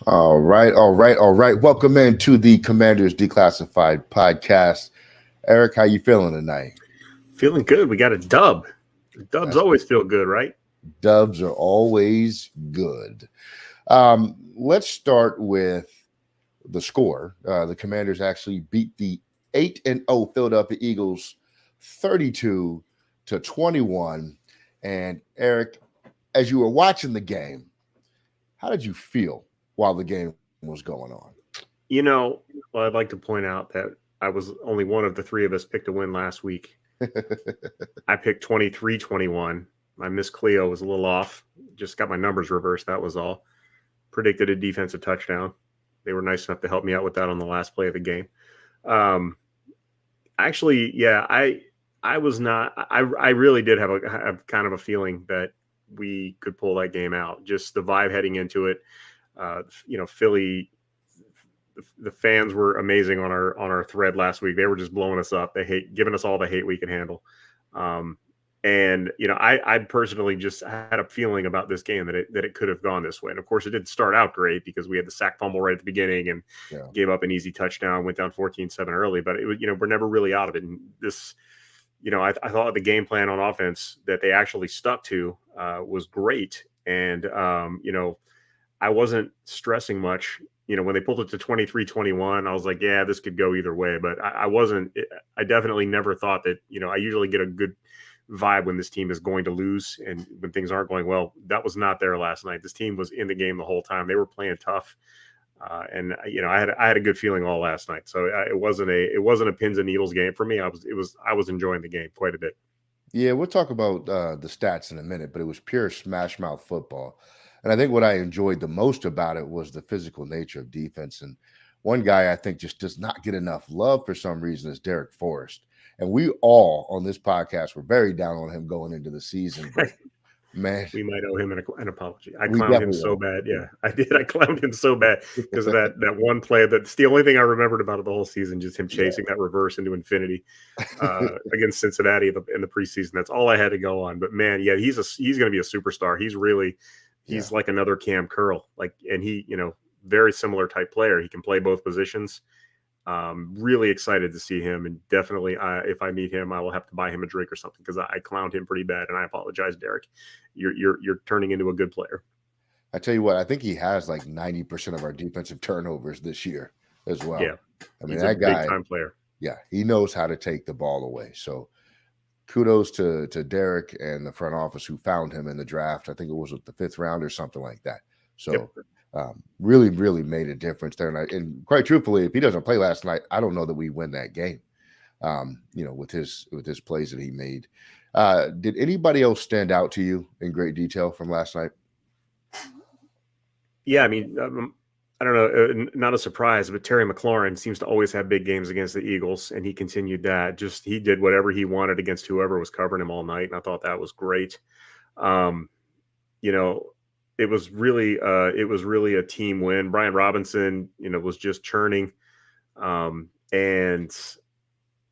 All right, all right, all right. Welcome into the Commanders Declassified podcast. Eric, how you feeling tonight? Feeling good. We got a dub. Dubs That's always feel good, right? Dubs are always good. Let's start with the score. The Commanders actually beat the 8-0 Philadelphia Eagles 32-21. And Eric, as you were watching the game, how did you feel while the game was going on? You know, well, I'd like to point out that I was only one of the three of us picked a win last week. I picked 23-21. My Miss Cleo was a little off. Just got my numbers reversed. That was all. Predicted a defensive touchdown. They were nice enough to help me out with that on the last play of the game. Um, actually, yeah, I was not. I really did have kind of a feeling that we could pull that game out. Just the vibe heading into it. Philly. The fans were amazing on our thread last week. They were just blowing us up. They giving us all the hate we can handle. And I personally just had a feeling about this game that it could have gone this way. And of course, it didn't start out great because we had the sack fumble right at the beginning and gave up an easy touchdown, went down 14-7 early. But it was, we're never really out of it. And this, I thought the game plan on offense that they actually stuck to was great. And I wasn't stressing much. When they pulled it to 23-21, I was like, yeah, this could go either way. But I wasn't. I definitely never thought that. I usually get a good vibe when this team is going to lose and when things aren't going well. That was not there last night. This team was in the game the whole time. They were playing tough, and I had a good feeling all last night. So it wasn't a pins and needles game for me. I was enjoying the game quite a bit. Yeah, we'll talk about the stats in a minute, but it was pure smash mouth football. And I think what I enjoyed the most about it was the physical nature of defense. And one guy I think just does not get enough love for some reason is Derek Forrest. And we all on this podcast were very down on him going into the season. But man, we might owe him an apology. I clowned him so bad. Yeah, I did. I clowned him so bad because of that one play. That's the only thing I remembered about it the whole season. Just him chasing that reverse into infinity against Cincinnati in the preseason. That's all I had to go on. But man, yeah, he's going to be a superstar. He's like another Cam Curl. And he, very similar type player. He can play both positions. Really excited to see him, and definitely, if I meet him, I will have to buy him a drink or something because I clowned him pretty bad, and I apologize, Derek. You're turning into a good player. I tell you what, I think he has like 90% of our defensive turnovers this year as well. Yeah, I mean, he's that guy, big time player. Yeah, he knows how to take the ball away. So kudos to Derek and the front office who found him in the draft. I think it was with the 5th round or something like that. So really, really made a difference there. And quite truthfully, if he doesn't play last night, I don't know that we win that game. With his plays that he made. Did anybody else stand out to you in great detail from last night? Yeah, I mean, I don't know, not a surprise, but Terry McLaurin seems to always have big games against the Eagles, and he continued that. Just he did whatever he wanted against whoever was covering him all night, and I thought that was great. It was really a team win. Brian Robinson, was just churning, and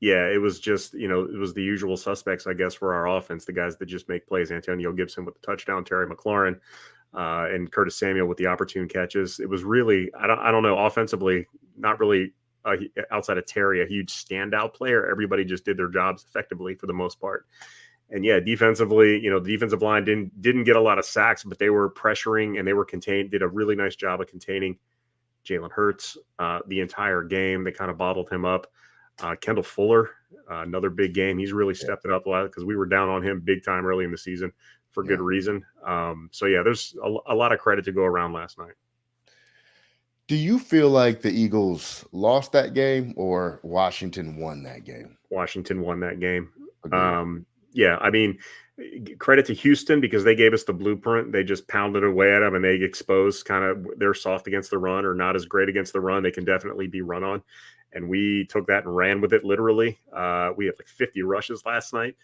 yeah, it was just it was the usual suspects, I guess, for our offense. The guys that just make plays: Antonio Gibson with the touchdown, Terry McLaurin, and Curtis Samuel with the opportune catches. It was really I don't know, offensively, not really outside of Terry, a huge standout player. Everybody just did their jobs effectively for the most part. And yeah, defensively, the defensive line didn't get a lot of sacks, but they were pressuring and they were contained. Did a really nice job of containing Jalen Hurts the entire game. They kind of bottled him up. Kendall Fuller, another big game. He's really stepped it up a lot because we were down on him big time early in the season for good reason. So yeah, there's a lot of credit to go around last night. Do you feel like the Eagles lost that game or Washington won that game? Washington won that game. Yeah, I mean, credit to Houston because they gave us the blueprint. They just pounded away at them and they exposed kind of they're soft against the run or not as great against the run. They can definitely be run on. And we took that and ran with it literally. We had like 50 rushes last night.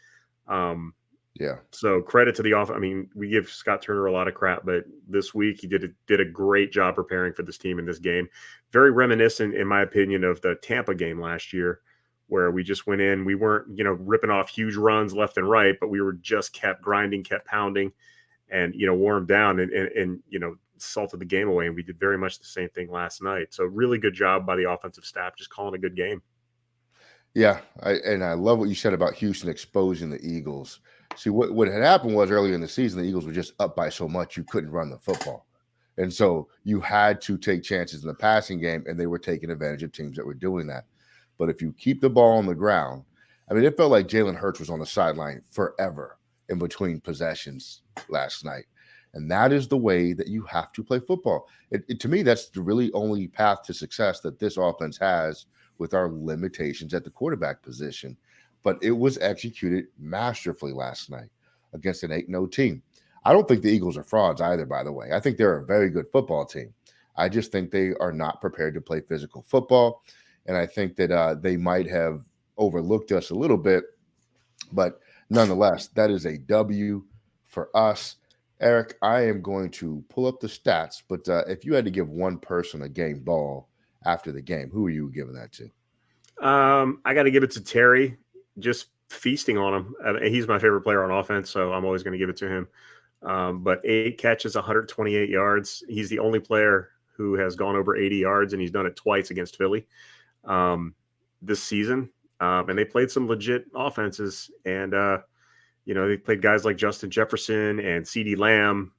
So credit to the offense. I mean, we give Scott Turner a lot of crap, but this week he did a great job preparing for this team in this game. Very reminiscent, in my opinion, of the Tampa game last year, where we just went in. We weren't, ripping off huge runs left and right, but we were just kept grinding, kept pounding, and wore them down. And salted the game away, and we did very much the same thing last night. So really good job by the offensive staff, just calling a good game. Yeah, I love what you said about Houston exposing the Eagles. See, what had happened was earlier in the season, the Eagles were just up by so much you couldn't run the football. And so you had to take chances in the passing game, and they were taking advantage of teams that were doing that. But if you keep the ball on the ground, I mean, it felt like Jalen Hurts was on the sideline forever in between possessions last night. And that is the way that you have to play football. To me, that's the really only path to success that this offense has with our limitations at the quarterback position. But it was executed masterfully last night against an 8-0 team. I don't think the Eagles are frauds either, by the way. I think they're a very good football team. I just think they are not prepared to play physical football. And I think that they might have overlooked us a little bit. But nonetheless, that is a W for us. Eric, I am going to pull up the stats. But if you had to give one person a game ball after the game, who are you giving that to? I got to give it to Terry. Just feasting on him. I mean, he's my favorite player on offense, so I'm always going to give it to him. But 8 catches, 128 yards. He's the only player who has gone over 80 yards, and he's done it twice against Philly this season. And they played some legit offenses. And, they played guys like Justin Jefferson and CeeDee Lamb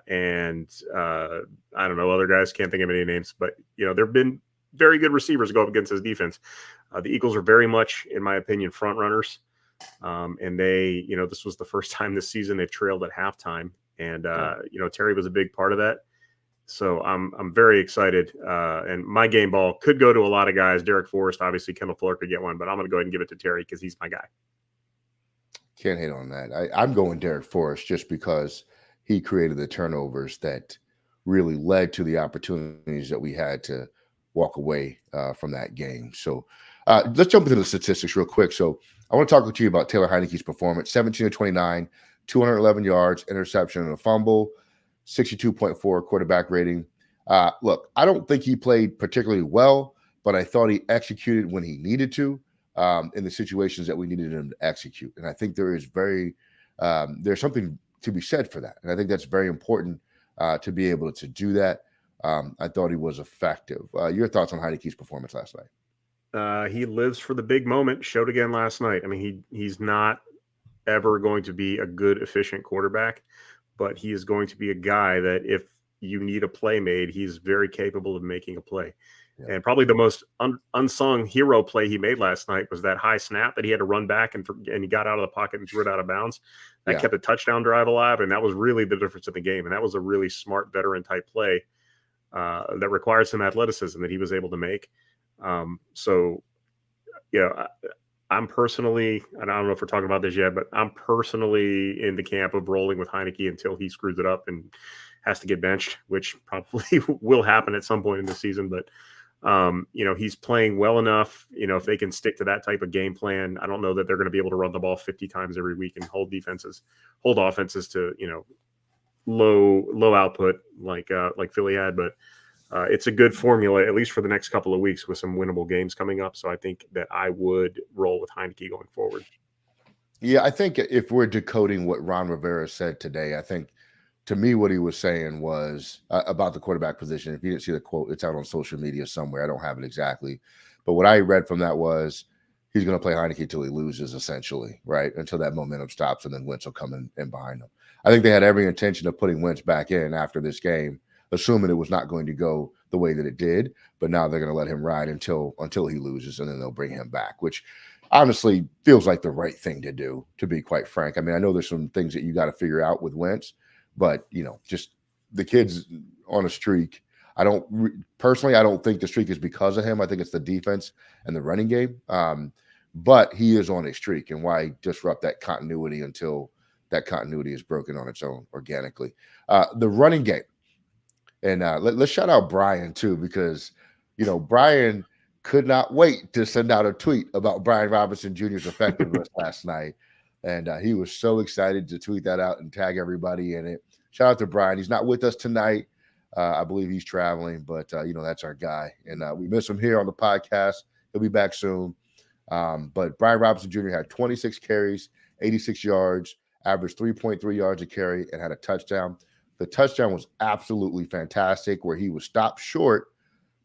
and I don't know, other guys. Can't think of any names. But, there have been very good receivers go up against his defense. The Eagles are very much, in my opinion, front runners. And they, this was the first time this season they've trailed at halftime. And, Terry was a big part of that. So I'm very excited. And my game ball could go to a lot of guys. Derek Forrest, obviously, Kendall Fuller could get one, but I'm going to go ahead and give it to Terry because he's my guy. Can't hate on that. I'm going Derek Forrest just because he created the turnovers that really led to the opportunities that we had to walk away from that game. So let's jump into the statistics real quick. So I want to talk to you about Taylor Heinicke's performance. 17 of 29, 211 yards, interception and a fumble, 62.4 quarterback rating. Look, I don't think he played particularly well, but I thought he executed when he needed to in the situations that we needed him to execute. And I think there's something to be said for that. And I think that's very important to be able to do that. I thought he was effective. Your thoughts on Heinicke's performance last night? He lives for the big moment. Showed again last night. I mean, he's not ever going to be a good, efficient quarterback, but he is going to be a guy that if you need a play made, he's very capable of making a play. Yeah. And probably the most unsung hero play he made last night was that high snap that he had to run back and he got out of the pocket and threw it out of bounds. That kept a touchdown drive alive, and that was really the difference in the game. And that was a really smart veteran type play that required some athleticism that he was able to make. I'm personally, and I don't know if we're talking about this yet, but I'm personally in the camp of rolling with Heinicke until he screws it up and has to get benched, which probably will happen at some point in the season. But, he's playing well enough. If they can stick to that type of game plan, I don't know that they're going to be able to run the ball 50 times every week and hold offenses to, low output like Philly had. But it's a good formula, at least for the next couple of weeks, with some winnable games coming up. So I think that I would roll with Heinicke going forward. Yeah, I think if we're decoding what Ron Rivera said today, I think to me what he was saying was about the quarterback position. If you didn't see the quote, it's out on social media somewhere. I don't have it exactly. But what I read from that was he's going to play Heinicke until he loses, essentially, right? Until that momentum stops, and then Wentz will come in behind him. I think they had every intention of putting Wentz back in after this game, assuming it was not going to go the way that it did. But now they're going to let him ride until he loses, and then they'll bring him back, which honestly feels like the right thing to do, to be quite frank. I mean, I know there's some things that you got to figure out with Wentz, but, just the kid's on a streak. I don't think the streak is because of him. I think it's the defense and the running game. But he is on a streak, and why disrupt that continuity until that continuity is broken on its own organically? The running game. And let's shout out Brian, too, because, Brian could not wait to send out a tweet about Brian Robinson Jr.'s effectiveness last night. And he was so excited to tweet that out and tag everybody in it. Shout out to Brian. He's not with us tonight. I believe he's traveling, but, that's our guy. And we miss him here on the podcast. He'll be back soon. But Brian Robinson Jr. had 26 carries, 86 yards, averaged 3.3 yards a carry, and had a touchdown. The touchdown was absolutely fantastic, where he was stopped short,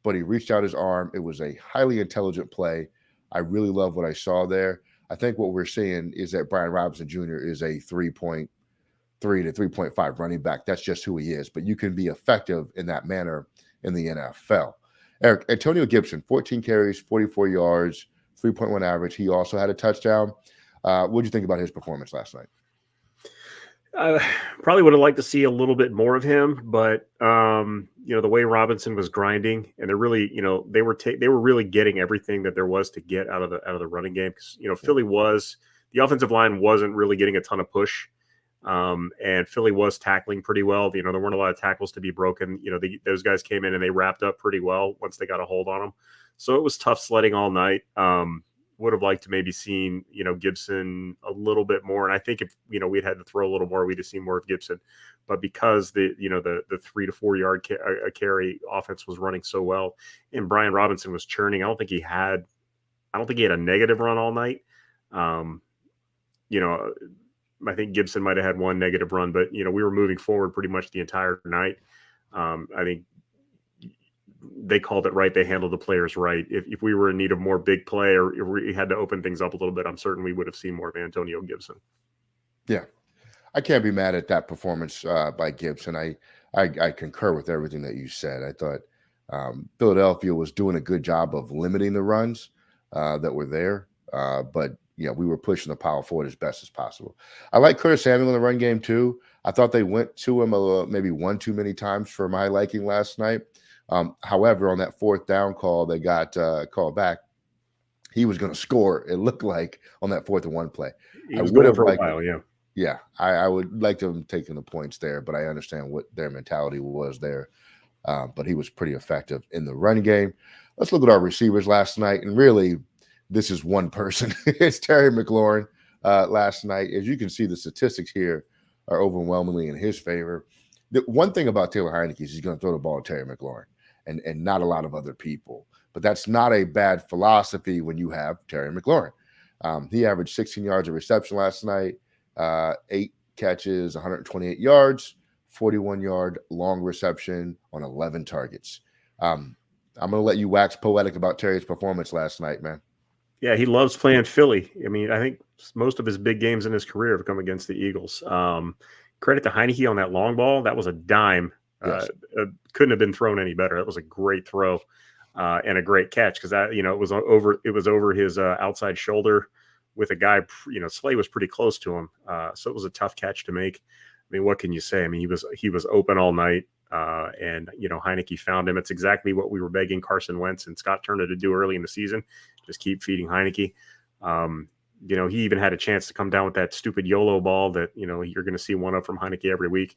but he reached out his arm. It was a highly intelligent play. I really love what I saw there. I think what we're seeing is that Brian Robinson Jr. is a 3.3 to 3.5 running back. That's just who he is. But you can be effective in that manner in the NFL. Eric, Antonio Gibson, 14 carries, 44 yards, 3.1 average. He also had a touchdown. What did you think about his performance last night? Probably would have liked to see a little bit more of him, but the way Robinson was grinding, and they're really, they were really getting everything that there was to get out of the running game. Because Philly the offensive line wasn't really getting a ton of push, and Philly was tackling pretty well. There weren't a lot of tackles to be broken. Those guys came in and they wrapped up pretty well once they got a hold on them. So it was tough sledding all night. Would have liked to maybe seen, Gibson a little bit more. And I think if, we'd had to throw a little more, we'd have seen more of Gibson. But because the 3 to 4 yard carry offense was running so well and Brian Robinson was churning, I don't think he had a negative run all night. I think Gibson might have had one negative run, but, we were moving forward pretty much the entire night. I think they called it right. They handled the players right. If we were in need of more big play, or if we had to open things up a little bit, I'm certain we would have seen more of Antonio Gibson. Yeah, I can't be mad at that performance by Gibson. I concur with everything that you said. I thought Philadelphia was doing a good job of limiting the runs that were there, but we were pushing the power forward as best as possible. I like Curtis Samuel in the run game too. I thought they went to him maybe one too many times for my liking last night. However, on that fourth down call, they got called back. He was going to score. It looked like on that 4th and 1 play. He was going for a while, yeah. Yeah, I would like to have taken the points there, but I understand what their mentality was there. But he was pretty effective in the run game. Let's look at our receivers last night, and really, this is one person. It's Terry McLaurin last night. As you can see, the statistics here are overwhelmingly in his favor. The one thing about Taylor Heinicke is he's going to throw the ball to Terry McLaurin and not a lot of other people. But that's not a bad philosophy when you have Terry McLaurin. He averaged 16 yards of reception last night, 8 catches, 128 yards, 41-yard long reception on 11 targets. I'm going to let you wax poetic about Terry's performance last night, man. Yeah, he loves playing Philly. I mean, I think most of his big games in his career have come against the Eagles. Credit to Heinicke on that long ball. That was a dime. Yes. Couldn't have been thrown any better. That was a great throw and a great catch because that it was over his outside shoulder with a guy. Slay was pretty close to him, so it was a tough catch to make. I mean, what can you say? I mean, he was open all night, and Heinicke found him. It's exactly what we were begging Carson Wentz and Scott Turner to do early in the season. Just keep feeding Heinicke. He even had a chance to come down with that stupid YOLO ball that, you're going to see one of from Heinicke every week.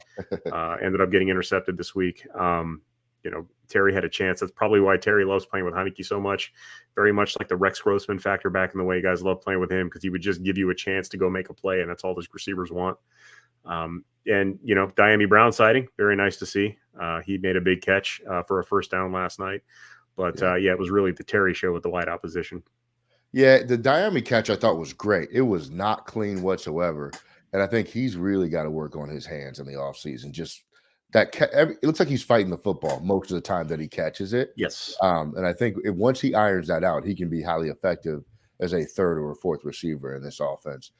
Ended up getting intercepted this week. Terry had a chance. That's probably why Terry loves playing with Heinicke so much. Very much like the Rex Grossman factor back in the way. Guys love playing with him because he would just give you a chance to go make a play, and that's all those receivers want. Dyami Brown sighting, very nice to see. He made a big catch for a first down last night. But, it was really the Terry show with the wide opposition. Yeah, the Dyami catch I thought was great. It was not clean whatsoever. And I think he's really got to work on his hands in the offseason. Just that it looks like he's fighting the football most of the time that he catches it. Yes. And I think once he irons that out, he can be highly effective as a 3rd or 4th receiver in this offense.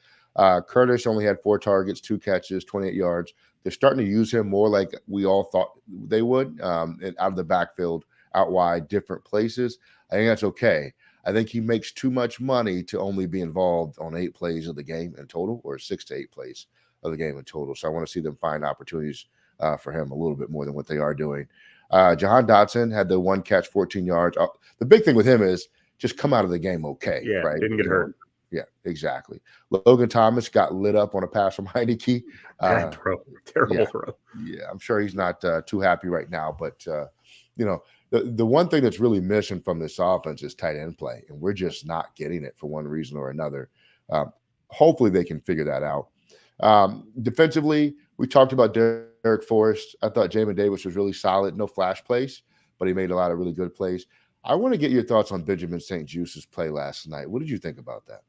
Curtis only had 4 targets, 2 catches, 28 yards. They're starting to use him more like we all thought they would, and out of the backfield, out wide, different places. I think that's okay. I think he makes too much money to only be involved on 8 plays of the game in total, or 6 to 8 plays of the game in total. So I want to see them find opportunities for him a little bit more than what they are doing. Jahan Dotson had the 1 catch, 14 yards. The big thing with him is just come out of the game okay. Yeah, right? Didn't get hurt. Yeah, exactly. Logan Thomas got lit up on a pass from Heinicke. Bad throw. Terrible throw. Yeah, I'm sure he's not too happy right now, but the one thing that's really missing from this offense is tight end play, and we're just not getting it for one reason or another. Hopefully they can figure that out. Defensively, we talked about Derek Forrest. I thought Jamin Davis was really solid. No flash plays, but he made a lot of really good plays. I want to get your thoughts on Benjamin St. Juice's play last night. What did you think about that?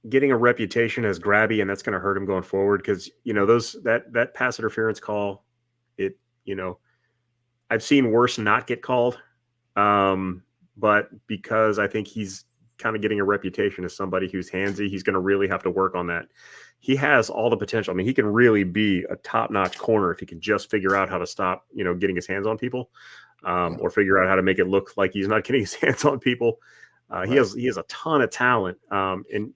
getting a reputation as grabby, and that's going to hurt him going forward because that pass interference call, it I've seen worse not get called, but because I think he's kind of getting a reputation as somebody who's handsy, he's going to really have to work on that. He has all the potential. I mean, he can really be a top-notch corner if he can just figure out how to stop, getting his hands on people, or figure out how to make it look like he's not getting his hands on people. He has a ton of talent, and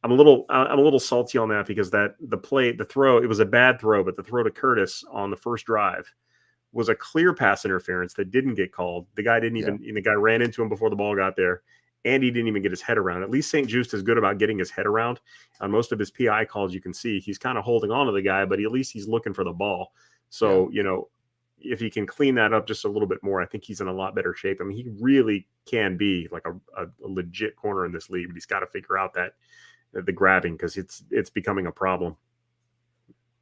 I'm a little salty on that because the throw, it was a bad throw, but the throw to Curtis on the first drive was a clear pass interference that didn't get called. The guy the guy ran into him before the ball got there, and he didn't even get his head around. At least St. Juste is good about getting his head around. On most of his PI calls, you can see he's kind of holding on to the guy, but at least he's looking for the ball. So, if he can clean that up just a little bit more, I think he's in a lot better shape. I mean, he really can be like a legit corner in this league, but he's got to figure out the grabbing because it's becoming a problem.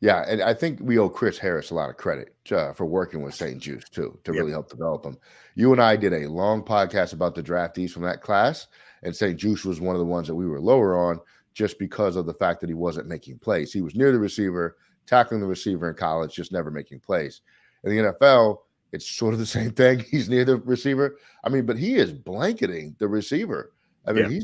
Yeah, and I think we owe Chris Harris a lot of credit for working with St. Juste too, to really help develop him. You and I did a long podcast about the draftees from that class, and St. Juste was one of the ones that we were lower on just because of the fact that he wasn't making plays. He was near the receiver, tackling the receiver in college, just never making plays. In the NFL, it's sort of the same thing. He's near the receiver. I mean, but he is blanketing the receiver. I mean,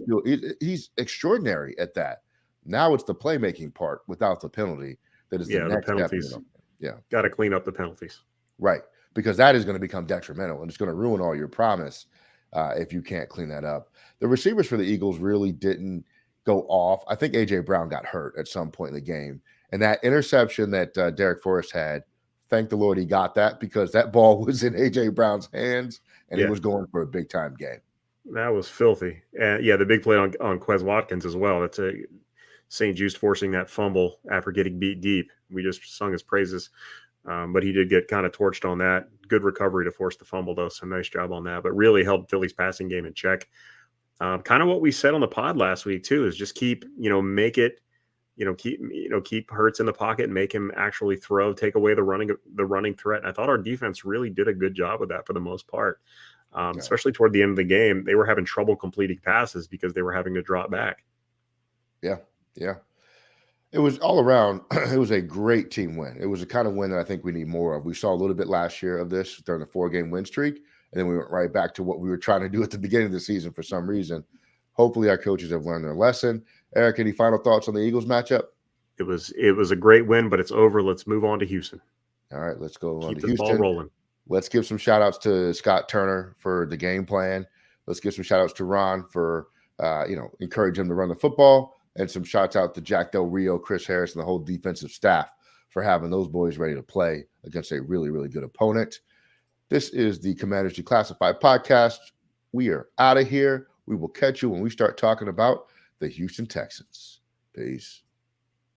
he's extraordinary at that. Now it's the playmaking part without the penalty. That is the next penalties. step. Got to clean up the penalties. Right. Because that is going to become detrimental and it's going to ruin all your promise if you can't clean that up. The receivers for the Eagles really didn't go off. I think A.J. Brown got hurt at some point in the game. And that interception that Derek Forrest had, thank the Lord he got that because that ball was in A.J. Brown's hands and he was going for a big-time game. That was filthy. And, the big play on Quez Watkins as well. That's a St. Juste forcing that fumble after getting beat deep. We just sung his praises, but he did get kind of torched on that. Good recovery to force the fumble, though, so nice job on that. But really helped Philly's passing game in check. Kind of what we said on the pod last week, too, is just keep Hurts in the pocket and make him actually throw, take away the running threat. And I thought our defense really did a good job with that for the most part, especially toward the end of the game. They were having trouble completing passes because they were having to drop back. Yeah. It was all around. It was a great team win. It was the kind of win that I think we need more of. We saw a little bit last year of this during the 4-game win streak, and then we went right back to what we were trying to do at the beginning of the season for some reason. Hopefully our coaches have learned their lesson. Eric, any final thoughts on the Eagles matchup? It was a great win, but it's over. Let's move on to Houston. All right, let's go on to Houston. Ball rolling. Let's give some shout outs to Scott Turner for the game plan. Let's give some shout outs to Ron for encourage him to run the football. And some shouts out to Jack Del Rio, Chris Harris, and the whole defensive staff for having those boys ready to play against a really, really good opponent. This is the Commanders Declassified podcast. We are out of here. We will catch you when we start talking about the Houston Texans. Peace.